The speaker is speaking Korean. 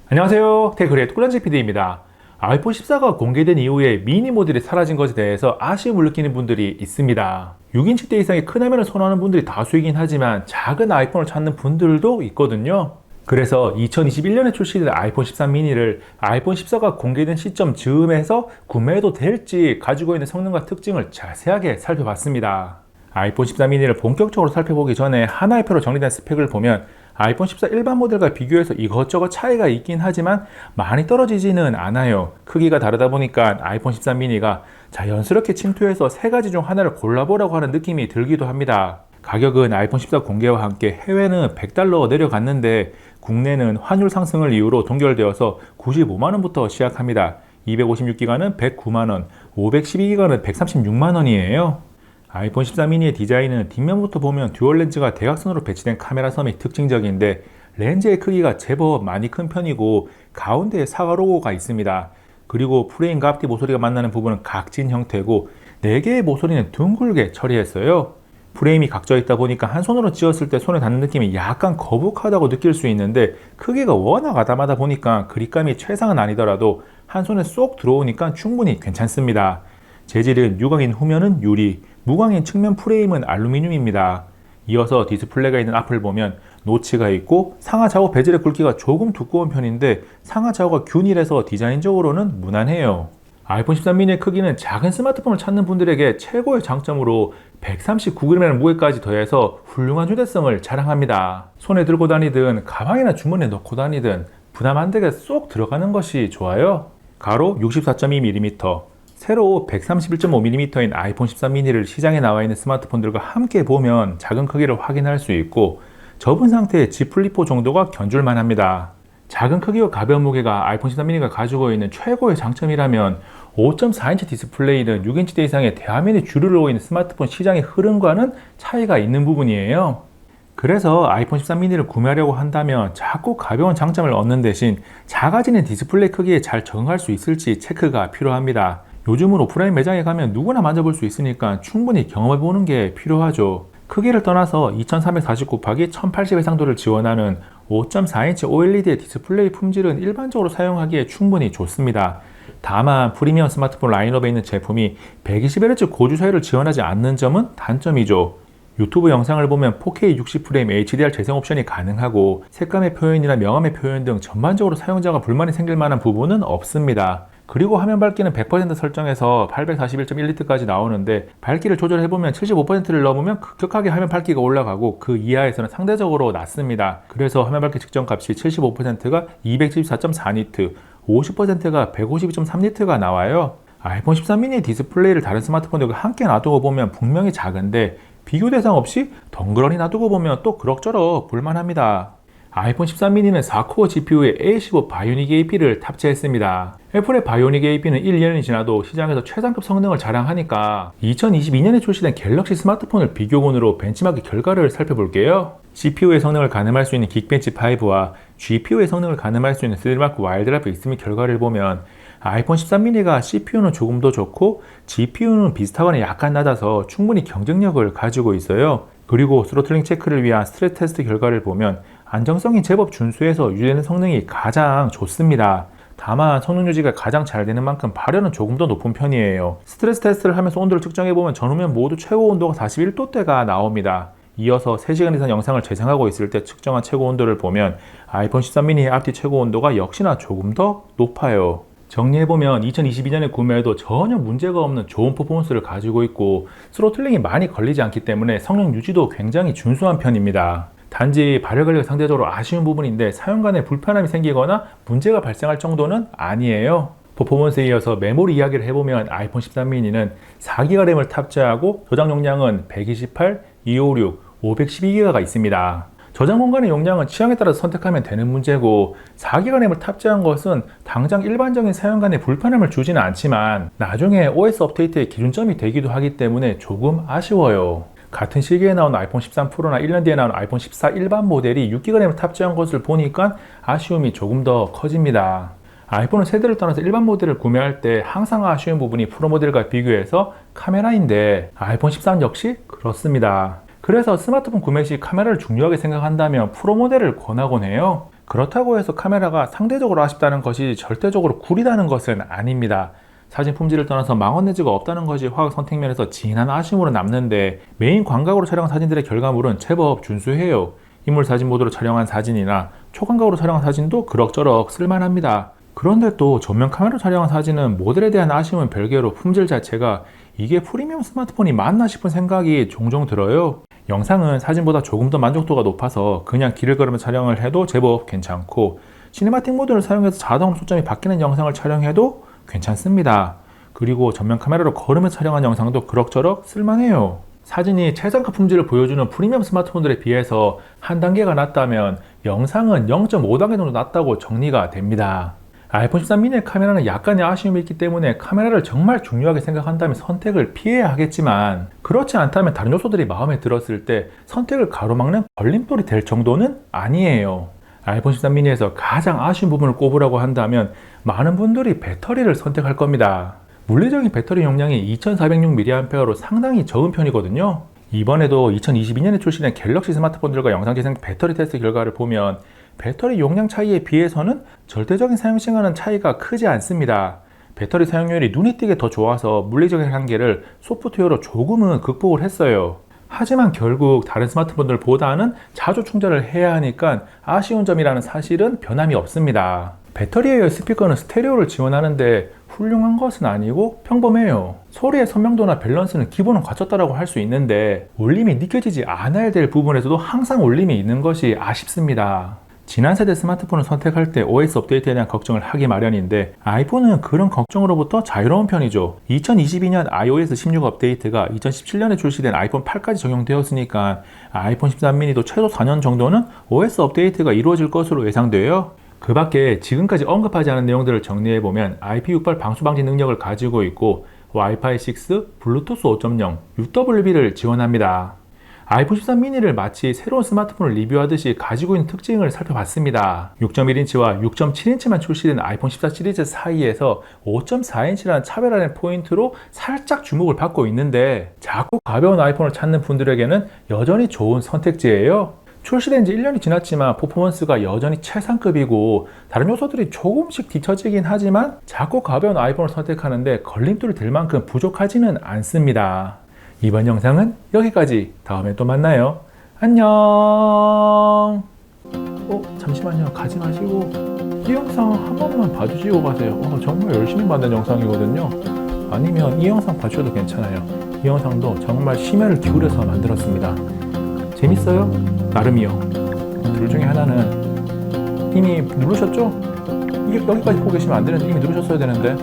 안녕하세요. 테크리의 뚜꾸란지 PD입니다. 아이폰 14가 공개된 이후에 미니 모델이 사라진 것에 대해서 아쉬움을 느끼는 분들이 있습니다. 6인치대 이상의 큰 화면을 선호하는 분들이 다수이긴 하지만 작은 아이폰을 찾는 분들도 있거든요. 그래서 2021년에 출시된 아이폰 13 미니를 아이폰 14가 공개된 시점 즈음에서 구매해도 될지 가지고 있는 성능과 특징을 자세하게 살펴봤습니다. 아이폰 14 미니를 본격적으로 살펴보기 전에 하나의 표로 정리된 스펙을 보면 아이폰 14 일반 모델과 비교해서 이것저것 차이가 있긴 하지만 많이 떨어지지는 않아요. 크기가 다르다 보니까 아이폰 13 미니가 자연스럽게 침투해서 세 가지 중 하나를 골라보라고 하는 느낌이 들기도 합니다. 가격은 아이폰 14 공개와 함께 해외는 $100 내려갔는데 국내는 환율 상승을 이유로 동결되어서 95만원부터 시작합니다. 256기가는 109만원, 512기가는 136만원이에요. 아이폰 14 미니의 디자인은 뒷면부터 보면 듀얼 렌즈가 대각선으로 배치된 카메라 섬이 특징적인데 렌즈의 크기가 제법 많이 큰 편이고 가운데에 사과 로고가 있습니다. 그리고 프레임과 앞뒤 모서리가 만나는 부분은 각진 형태고 4개의 모서리는 둥글게 처리했어요. 프레임이 각져 있다 보니까 한 손으로 쥐었을 때 손에 닿는 느낌이 약간 거북하다고 느낄 수 있는데 크기가 워낙 아담하다 보니까 그립감이 최상은 아니더라도 한 손에 쏙 들어오니까 충분히 괜찮습니다. 재질은 유광인 후면은 유리, 무광인 측면 프레임은 알루미늄입니다. 이어서 디스플레이가 있는 앞을 보면 노치가 있고 상하 좌우 베젤의 굵기가 조금 두꺼운 편인데 상하 좌우가 균일해서 디자인적으로는 무난해요. 아이폰 13 미니의 크기는 작은 스마트폰을 찾는 분들에게 최고의 장점으로 139g의 무게까지 더해서 훌륭한 휴대성을 자랑합니다. 손에 들고 다니든 가방이나 주머니에 넣고 다니든 부담 안 되게 쏙 들어가는 것이 좋아요. 가로 64.2mm, 세로 131.5mm인 아이폰 13 미니를 시장에 나와 있는 스마트폰들과 함께 보면 작은 크기를 확인할 수 있고 접은 상태의 Z 플립4 정도가 견줄만 합니다. 작은 크기와 가벼운 무게가 아이폰 13 미니가 가지고 있는 최고의 장점이라면 5.4인치 디스플레이는 6인치대 이상의 대화면이 주류로 보이는 스마트폰 시장의 흐름과는 차이가 있는 부분이에요. 그래서 아이폰 13 미니를 구매하려고 한다면 작고 가벼운 장점을 얻는 대신 작아지는 디스플레이 크기에 잘 적응할 수 있을지 체크가 필요합니다. 요즘은 오프라인 매장에 가면 누구나 만져볼 수 있으니까 충분히 경험해보는 게 필요하죠. 크기를 떠나서 2340 곱하기 1080 해상도를 지원하는 5.4인치 OLED의 디스플레이 품질은 일반적으로 사용하기에 충분히 좋습니다. 다만 프리미엄 스마트폰 라인업에 있는 제품이 120Hz 고주사율을 지원하지 않는 점은 단점이죠. 유튜브 영상을 보면 4K 60프레임 HDR 재생 옵션이 가능하고 색감의 표현이나 명암의 표현 등 전반적으로 사용자가 불만이 생길 만한 부분은 없습니다. 그리고 화면 밝기는 100% 설정해서 841.1니트까지 나오는데 밝기를 조절해보면 75%를 넘으면 급격하게 화면 밝기가 올라가고 그 이하에서는 상대적으로 낮습니다. 그래서 화면 밝기 측정값이 75%가 274.4니트, 50%가 152.3니트가 나와요. 아이폰 13 미니의 디스플레이를 다른 스마트폰들과 함께 놔두고 보면 분명히 작은데 비교 대상 없이 덩그러니 놔두고 보면 또 그럭저럭 볼만합니다. 아이폰 13 미니는 4코어 GPU에 A15 바이오닉 AP를 탑재했습니다. 애플의 바이오닉 AP는 1년이 지나도 시장에서 최상급 성능을 자랑하니까 2022년에 출시된 갤럭시 스마트폰을 비교군으로 벤치마크 결과를 살펴볼게요. CPU의 성능을 가늠할 수 있는 긱벤치 5와 GPU의 성능을 가늠할 수 있는 스릴마크 와일드라이프 익스미 결과를 보면 아이폰 13 미니가 CPU는 조금 더 좋고 GPU는 비슷하거나 약간 낮아서 충분히 경쟁력을 가지고 있어요. 그리고 스로틀링 체크를 위한 스트레스 테스트 결과를 보면 안정성이 제법 준수해서 유지되는 성능이 가장 좋습니다. 다만 성능 유지가 가장 잘 되는 만큼 발열은 조금 더 높은 편이에요. 스트레스 테스트를 하면서 온도를 측정해보면 전후면 모두 최고 온도가 41도대가 나옵니다. 이어서 3시간 이상 영상을 재생하고 있을 때 측정한 최고 온도를 보면 아이폰 13 미니의 앞뒤 최고 온도가 역시나 조금 더 높아요. 정리해보면 2022년에 구매해도 전혀 문제가 없는 좋은 퍼포먼스를 가지고 있고 스로틀링이 많이 걸리지 않기 때문에 성능 유지도 굉장히 준수한 편입니다. 단지 발열 관리가 상대적으로 아쉬운 부분인데 사용간에 불편함이 생기거나 문제가 발생할 정도는 아니에요. 퍼포먼스에 이어서 메모리 이야기를 해보면 아이폰 13 미니는 4기가 램을 탑재하고 저장 용량은 128, 256, 512기가가 있습니다. 저장 공간의 용량은 취향에 따라서 선택하면 되는 문제고 4기가 램을 탑재한 것은 당장 일반적인 사용간에 불편함을 주지는 않지만 나중에 OS 업데이트의 기준점이 되기도 하기 때문에 조금 아쉬워요. 같은 시기에 나온 아이폰 13 프로나 1년 뒤에 나온 아이폰 14 일반 모델이 6기가 램을 탑재한 것을 보니까 아쉬움이 조금 더 커집니다. 아이폰은 세대를 떠나서 일반 모델을 구매할 때 항상 아쉬운 부분이 프로 모델과 비교해서 카메라인데 아이폰 13 역시 그렇습니다. 그래서 스마트폰 구매 시 카메라를 중요하게 생각한다면 프로 모델을 권하곤 해요. 그렇다고 해서 카메라가 상대적으로 아쉽다는 것이 절대적으로 구리다는 것은 아닙니다. 사진 품질을 떠나서 망원 내지가 없다는 것이 화학 선택면에서 진한 아쉬움으로 남는데, 메인 광각으로 촬영한 사진들의 결과물은 제법 준수해요. 인물 사진 모드로 촬영한 사진이나 초광각으로 촬영한 사진도 그럭저럭 쓸만합니다. 그런데 또 전면 카메라로 촬영한 사진은 모델에 대한 아쉬움은 별개로 품질 자체가 이게 프리미엄 스마트폰이 맞나 싶은 생각이 종종 들어요. 영상은 사진보다 조금 더 만족도가 높아서 그냥 길을 걸으며 촬영을 해도 제법 괜찮고, 시네마틱 모드를 사용해서 자동으로 초점이 바뀌는 영상을 촬영해도 괜찮습니다. 그리고 전면 카메라로 걸으며 촬영한 영상도 그럭저럭 쓸만해요. 사진이 최상급 품질을 보여주는 프리미엄 스마트폰들에 비해서 한 단계가 낮다면 영상은 0.5단계 정도 낮다고 정리가 됩니다. 아이폰 13 미니의 카메라는 약간의 아쉬움이 있기 때문에 카메라를 정말 중요하게 생각한다면 선택을 피해야 하겠지만, 그렇지 않다면 다른 요소들이 마음에 들었을 때 선택을 가로막는 걸림돌이 될 정도는 아니에요. 아이폰 13 미니에서 가장 아쉬운 부분을 꼽으라고 한다면 많은 분들이 배터리를 선택할 겁니다. 물리적인 배터리 용량이 2406mAh로 상당히 적은 편이거든요. 이번에도 2022년에 출시된 갤럭시 스마트폰들과 영상재생 배터리 테스트 결과를 보면 배터리 용량 차이에 비해서는 절대적인 사용 시간은 차이가 크지 않습니다. 배터리 사용률이 눈에 띄게 더 좋아서 물리적인 한계를 소프트웨어로 조금은 극복을 했어요. 하지만 결국 다른 스마트폰들보다는 자주 충전을 해야 하니까 아쉬운 점이라는 사실은 변함이 없습니다. 배터리의 스피커는 스테레오를 지원하는데 훌륭한 것은 아니고 평범해요. 소리의 선명도나 밸런스는 기본은 갖췄다라고 할 수 있는데 울림이 느껴지지 않아야 될 부분에서도 항상 울림이 있는 것이 아쉽습니다. 지난 세대 스마트폰을 선택할 때 OS 업데이트에 대한 걱정을 하기 마련인데, 아이폰은 그런 걱정으로부터 자유로운 편이죠. 2022년 iOS 16 업데이트가 2017년에 출시된 아이폰 8까지 적용되었으니까 아이폰 13 미니도 최소 4년 정도는 OS 업데이트가 이루어질 것으로 예상돼요. 그 밖에 지금까지 언급하지 않은 내용들을 정리해보면 IP68 방수 방지 능력을 가지고 있고 와이파이 6, 블루투스 5.0, UWB를 지원합니다. 아이폰 13 미니를 마치 새로운 스마트폰을 리뷰하듯이 가지고 있는 특징을 살펴봤습니다. 6.1인치와 6.7인치만 출시된 아이폰 14 시리즈 사이에서 5.4인치라는 차별화된 포인트로 살짝 주목을 받고 있는데, 작고 가벼운 아이폰을 찾는 분들에게는 여전히 좋은 선택지예요. 출시된 지 1년이 지났지만 퍼포먼스가 여전히 최상급이고 다른 요소들이 조금씩 뒤처지긴 하지만 작고 가벼운 아이폰을 선택하는데 걸림돌이 될 만큼 부족하지는 않습니다. 이번 영상은 여기까지. 다음에 또 만나요. 안녕. 잠시만요. 가지 마시고 이 영상 한 번만 봐주시고 가세요. 정말 열심히 만든 영상이거든요. 아니면 이 영상 봐주셔도 괜찮아요. 이 영상도 정말 심혈을 기울여서 만들었습니다. 재밌어요? 나름이요. 둘 중에 하나는 이미 누르셨죠? 이게 여기까지 보고 계시면 안 되는데 이미 누르셨어야 되는데.